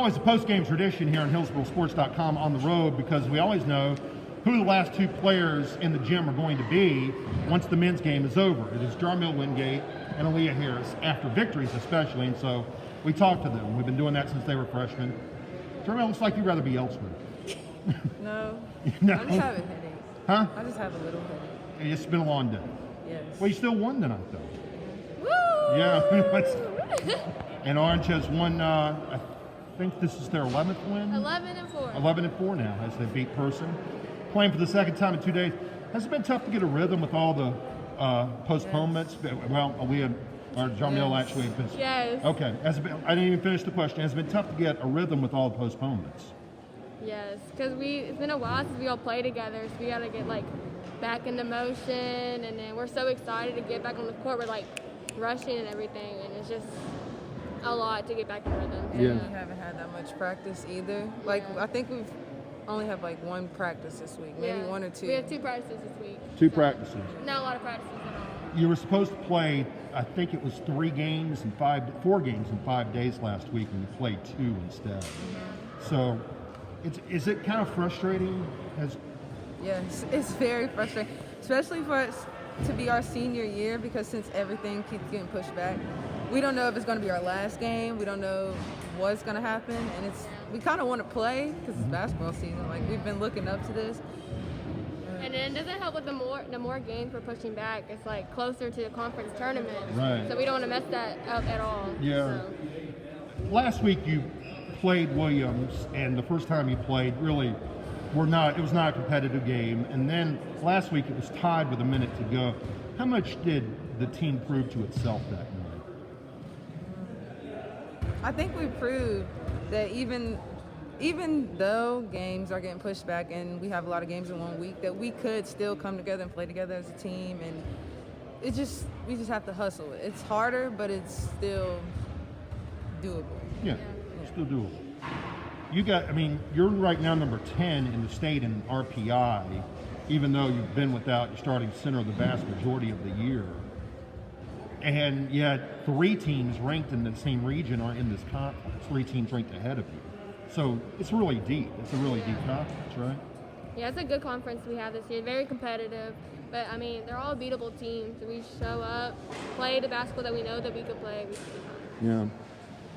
always a post-game tradition here on HillsboroSports.com on the road because we always know who the last two players in the gym are going to be once the men's game is over. It is Jarmil Wingate and Aaliyah Harris, after victories especially, and so we talked to them. We've been doing that since they were freshmen. Jarmil, looks like you'd rather be elsewhere. No. No? I just have a headache. Huh? I just have a little headache. It's been a long day. Yes. Well, you still won tonight, though. Woo! Yeah. And Orange has won, I think this is their 11th win? 11-4. 11-4 now as they beat Person. Playing for the second time in 2 days. Has it been tough to get a rhythm with all the postponements? Yes. Well, Aaliyah, or Jarmil Yes. actually. Yes. Okay. I didn't even finish the question. Has it been tough to get a rhythm with all the postponements? Yes, because it's been a while since we all play together, so we got to get, like, back into motion, and then we're so excited to get back on the court. We're, like, rushing and everything, and it's just a lot to get back in rhythm. So, We haven't had that much practice either. Like, Yeah. I think we've only have like one practice this week, maybe one or two. We have 2 practices this week. Two practices. Not a lot of practices at all. You were supposed to play, I think it was 4 games in 5 days last week, and you played 2 instead. So, is it kind of frustrating? Yes, it's very frustrating, especially for us to be our senior year, because since everything keeps getting pushed back, we don't know if it's going to be our last game. We don't know what's going to happen, and we kind of want to play because it's basketball season. Like, we've been looking up to this. And then it doesn't help with the more games we're pushing back. It's like closer to the conference tournament. Right. So we don't want to mess that up at all. Yeah. So. Last week you played Williams, and the first time you played, really, it was not a competitive game. And then last week it was tied with a minute to go. How much did the team prove to itself that night? I think we proved that even though games are getting pushed back and we have a lot of games in 1 week, that we could still come together and play together as a team. And we just have to hustle. It's harder, but it's still doable. Yeah. Still doable. You're right now number 10 in the state in RPI, even though you've been without your starting center the vast majority of the year. And yet 3 teams ranked in the same region are in this conference. 3 teams ranked ahead of you. So it's really deep. It's a really deep conference, right? Yeah, it's a good conference we have this year. Very competitive. But, they're all beatable teams. We show up, play the basketball that we know that we can play. We should be fine. Yeah.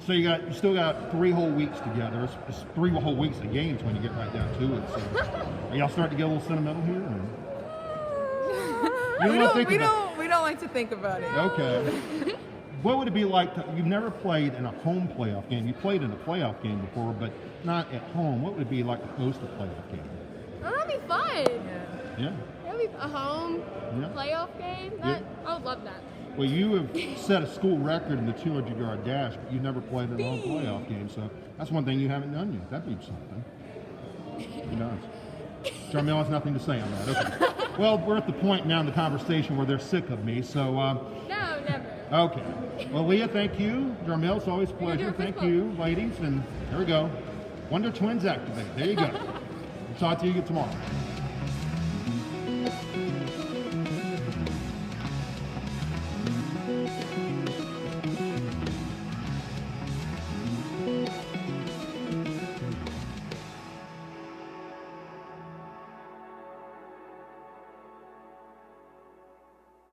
So you still got 3 whole weeks together. It's 3 whole weeks of games when you get right down to it. So are y'all starting to get a little sentimental here? We don't like to think about it. Okay. What would it be like you've never played in a home playoff game. You played in a playoff game before, but not at home. What would it be like to host a playoff game? Oh, that'd be fun. Yeah. That'd be a home playoff game. I would love that. Well, you have set a school record in the 200-yard dash, but you never played in a home playoff game, so that's one thing you haven't done yet. That'd be something. Who knows? Jarmil has nothing to say on that. Okay. Well, we're at the point now in the conversation where they're sick of me, so... No, never. Okay. Well, Leah, thank you. Jarmil, it's always a pleasure. Thank you, ladies. And there we go. Wonder Twins activate. There you go. We'll talk to you tomorrow.